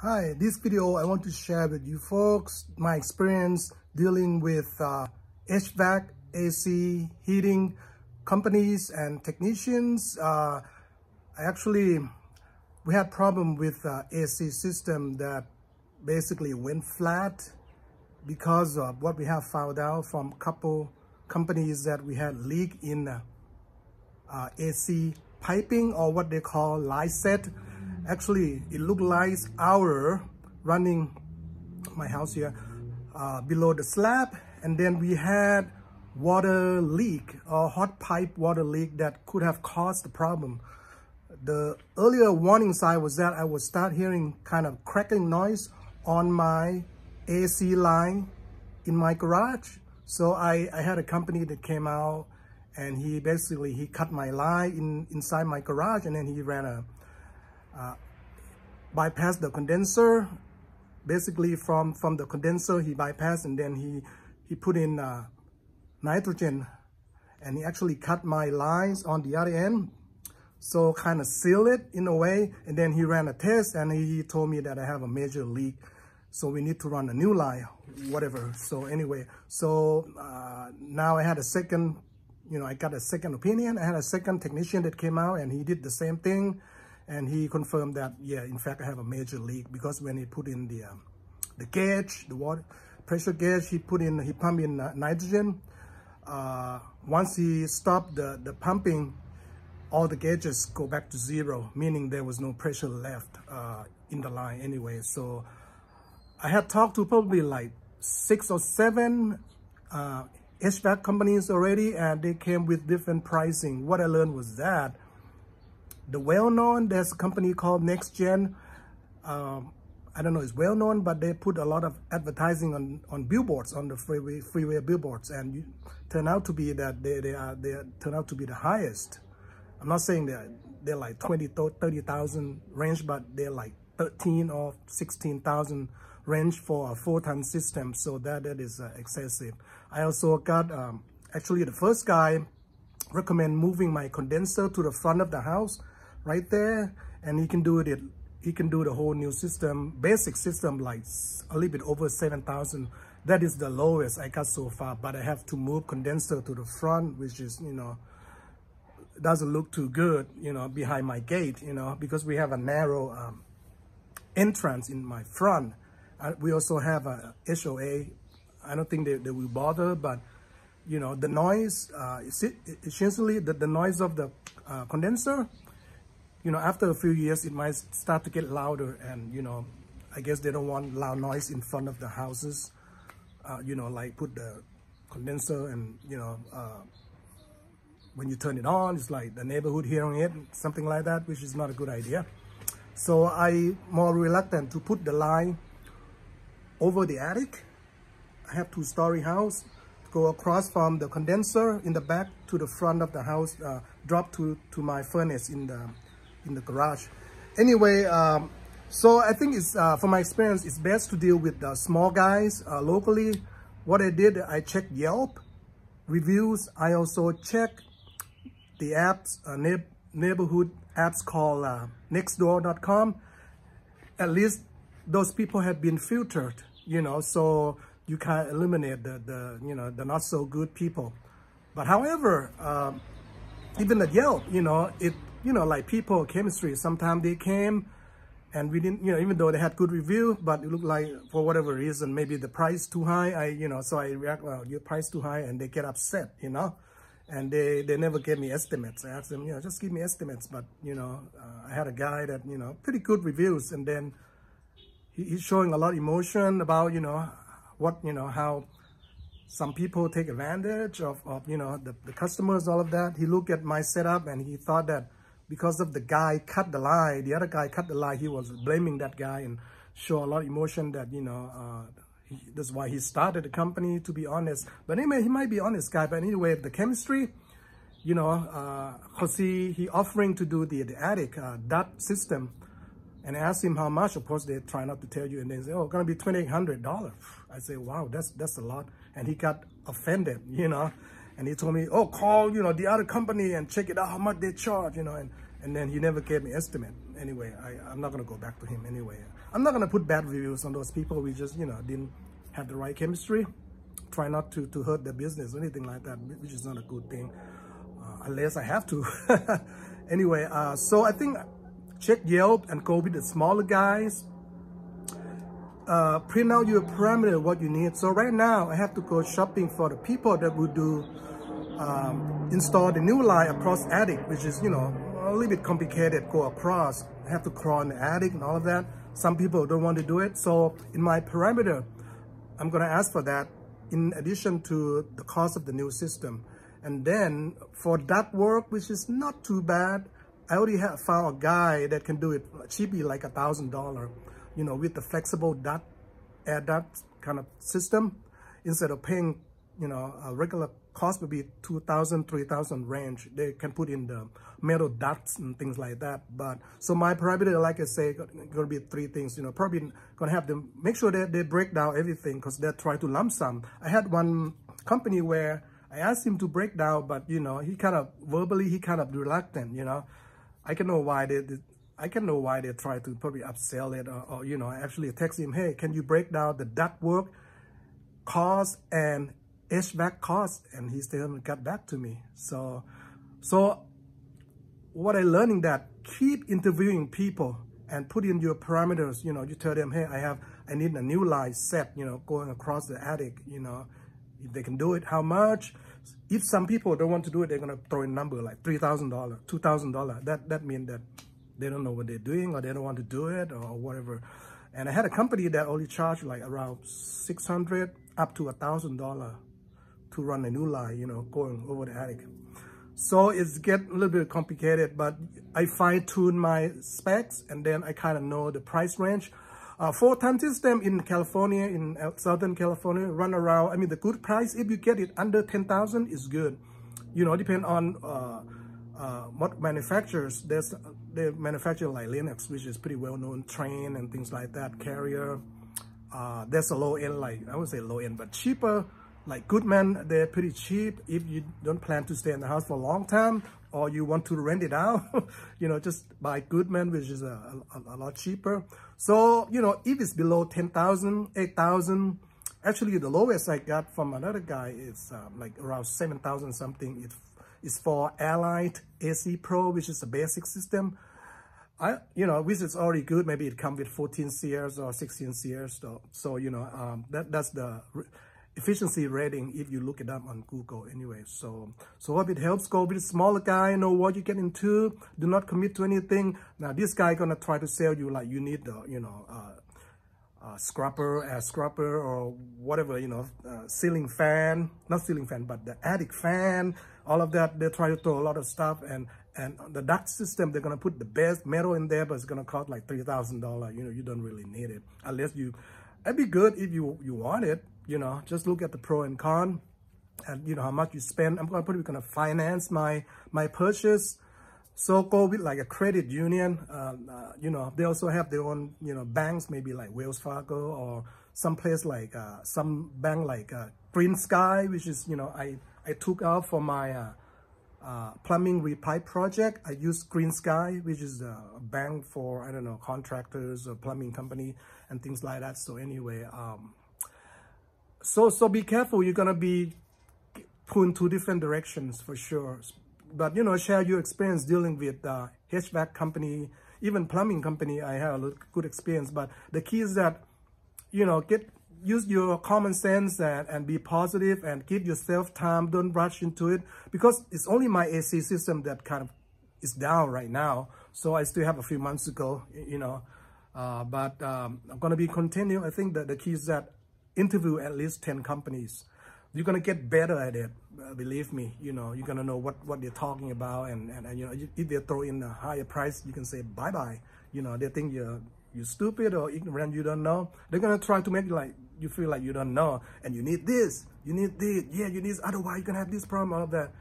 Hi, this video I want to share with you folks my experience dealing with HVAC, AC, heating companies and technicians. We had problem with AC system that basically went flat because of what we have found out from couple companies that we had leak in AC piping, or what they call line set. Actually, it looked like our running my house here below the slab, and then we had water leak or hot pipe water leak that could have caused the problem. The earlier warning sign was that I would start hearing kind of crackling noise on my AC line in my garage. So I had a company that came out, and he cut my line inside my garage, and then he ran a bypassed the condenser. Basically from the condenser he bypassed, and then he put in nitrogen, and he actually cut my lines on the other end, so kind of seal it in a way. And then he ran a test, and he told me that I have a major leak, so we need to run a new line, whatever. So anyway, now I had a second, I got a second opinion. I had a second technician that came out, and he did the same thing. And he confirmed that, yeah, in fact, I have a major leak, because when he put in the gauge, the water pressure gauge, he pumped in nitrogen. Once he stopped the pumping, all the gauges go back to zero, meaning there was no pressure left in the line anyway. So I had talked to probably like 6 or 7 HVAC companies already, and they came with different pricing. What I learned was that the well-known, there's a company called Next Gen. I don't know, it's well-known, but they put a lot of advertising on billboards, on the freeway billboards, and turn out to be that they turn out to be the highest. I'm not saying they're like 30,000 range, but they're like 13 or 16,000 range for a 4-ton system. So that is excessive. I also got actually the first guy recommend moving my condenser to the front of the house right there, and he can do it. He can do the whole new system, basic system, like a little bit over 7,000. That is the lowest I got so far, but I have to move condenser to the front, which is, doesn't look too good, behind my gate, because we have a narrow entrance in my front. We also have a HOA. I don't think they will bother, but the noise, essentially the noise of the condenser, after a few years, it might start to get louder, and, I guess they don't want loud noise in front of the houses, like put the condenser and, when you turn it on, it's like the neighborhood hearing it, something like that, which is not a good idea. So I'm more reluctant to put the line over the attic. I have 2-story house. Go across from the condenser in the back to the front of the house, drop to my furnace in the garage. Anyway, so I think it's from my experience, it's best to deal with the small guys locally. What I did, I checked Yelp reviews. I also checked the apps, neighborhood apps called nextdoor.com. At least those people have been filtered, so you can eliminate the not so good people. But however, even at Yelp, like people chemistry, sometimes they came and we didn't, even though they had good review, but it looked like for whatever reason, maybe the price too high. So I react, well, your price too high, and they get upset, and they never gave me estimates. I asked them, just give me estimates. But, I had a guy that, pretty good reviews, and then he's showing a lot of emotion about, how some people take advantage of the customers, all of that. He looked at my setup, and he thought that because of the guy cut the line, the other guy cut the line, he was blaming that guy and show a lot of emotion that, that's why he started the company, to be honest. But anyway, he might be honest guy, but anyway, the chemistry, because he offering to do the attic duct system. And I asked him how much. Of course, they try not to tell you, and they say, "Oh, it's gonna be $2,800." I say, "Wow, that's a lot." And he got offended, And he told me, "Oh, call the other company and check it out how much they charge," And then he never gave me estimate. anyway, I'm not going to go back to him anyway. I'm not going to put bad reviews on those people. We just, you know, didn't have the right chemistry. Try not to hurt their business or anything like that, which is not a good thing, unless I have to. Anyway, so I think check Yelp and go with the smaller guys. Print out your parameter, what you need. So right now I have to go shopping for the people that would do install the new line across attic, which is, you know, a little bit complicated. Go across, I have to crawl in the attic and all of that. Some people don't want to do it. So in my parameter, I'm going to ask for that in addition to the cost of the new system. And then for duct work, which is not too bad, I already have found a guy that can do it cheaply, like $1,000, you know, with the flexible duct, air duct kind of system. Instead of paying, you know, a regular cost would be $2,000, $3,000 range. They can put in the metal ducts and things like that. But so my parameter, like I say, going to be 3 things. You know, probably going to have them make sure that they break down everything, because they try to lump sum. I had one company where I asked him to break down, but you know, he kind of verbally, he kind of reluctant. You know, I can know why they try to probably upsell it, or you know, I actually text him, hey, can you break down the duct work cost and HVAC cost? And he still haven't got back to me. So what I learning that keep interviewing people and put in your parameters. You know, you tell them, hey, I need a new line set, you know, going across the attic, you know, if they can do it, how much. If some people don't want to do it, they're going to throw in a number like $3,000, $2,000. That means that they don't know what they're doing, or they don't want to do it, or whatever. And I had a company that only charged like around $600 up to $1,000 to run a new line, you know, going over the attic. So it's getting a little bit complicated, but I fine-tune my specs, and then I kind of know the price range. 4-ton system in California, in Southern California, run around, I mean, the good price, if you get it under 10,000 is good. You know, depend on what manufacturers. They manufacture like Linux, which is pretty well known, Train and things like that, Carrier. There's a low end, like, I would say low end, but cheaper, like Goodman. They're pretty cheap if you don't plan to stay in the house for a long time, or you want to rent it out. You know, just buy Goodman, which is a lot cheaper. So, you know, if it's below 10,000, 8,000, actually the lowest I got from another guy is like around 7,000 something. It's for Allied AC Pro, which is a basic system. You know, which is already good. Maybe it comes with 14 series or 16 series. So you know, that's the efficiency rating if you look it up on Google anyway. So hope it helps. Go with a smaller guy, know what you get into. Do not commit to anything. Now this guy gonna try to sell you like you need the, you know, scrubber or whatever, you know, ceiling fan, not ceiling fan, but the attic fan, all of that. They try to throw a lot of stuff, and the duct system, they're gonna put the best metal in there, but it's gonna cost like $3,000. You know, you don't really need it unless you. It'd be good if you want it. You know, just look at the pro and con, and you know how much you spend. I'm probably gonna finance my purchase. So go with like a credit union. You know, they also have their own, you know, banks, maybe like Wells Fargo, or some place like some bank like Green Sky, which is, you know, I took out for my plumbing repipe project. I used Green Sky, which is a bank for, I don't know, contractors or plumbing company and things like that. So anyway, so be careful. You're gonna be pulled in 2 different directions for sure. But you know, share your experience dealing with HVAC company, even plumbing company. I have a good experience. But the key is that, you know, use your common sense and be positive, and give yourself time. Don't rush into it, because it's only my AC system that kind of is down right now. So I still have a few months to go, you know. But I'm going to be continuing. I think that the key is that interview at least 10 companies. You're going to get better at it. Believe me, you know, you're going to know what they're talking about. And you know, if they throw in a higher price, you can say bye-bye. You know, they think you're stupid or ignorant, you don't know. They're going to try to make you feel like you don't know. And you need this, you need this. Yeah, you need this. Otherwise, you're going to have this problem, all of that.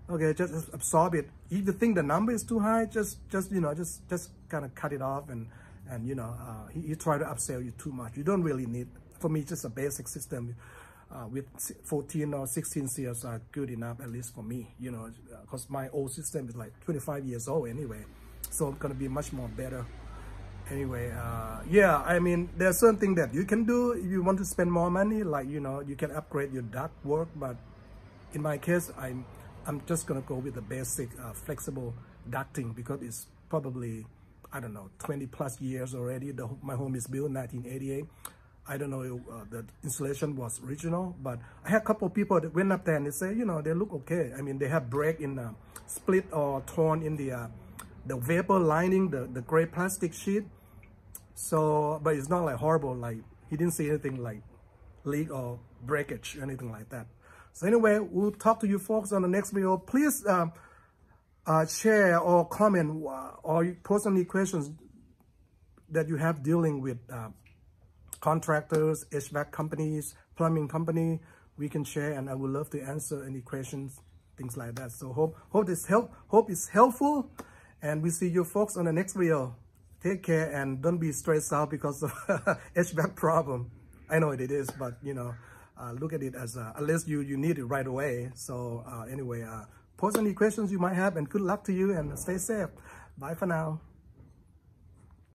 Okay, just absorb it. If you think the number is too high, just you know, just kind of cut it off. And you know, he try to upsell you too much. You don't really need. For me, just a basic system with 14 or 16 series are good enough, at least for me, you know, because my old system is like 25 years old anyway. So it's gonna be much more better. Anyway, yeah, I mean, there's certain things that you can do if you want to spend more money, like, you know, you can upgrade your duct work, but in my case, I'm just gonna go with the basic flexible ducting, because it's probably, I don't know, 20 plus years already. My home is built in 1988. I don't know if the insulation was original, but I had a couple of people that went up there and they say, you know, they look okay. I mean, they have break in split or torn in the vapor lining, the gray plastic sheet. So, but it's not like horrible, like he didn't see anything like leak or breakage or anything like that. So anyway, we'll talk to you folks on the next video. Please share or comment or post any questions that you have dealing with contractors, HVAC companies, plumbing company. We can share, and I would love to answer any questions, things like that. So hope it's helpful, and we see you folks on the next video. Take care and don't be stressed out because of HVAC problem. I know it is, but you know, look at it as unless you need it right away. So anyway, post any questions you might have, and good luck to you, and stay safe. Bye for now.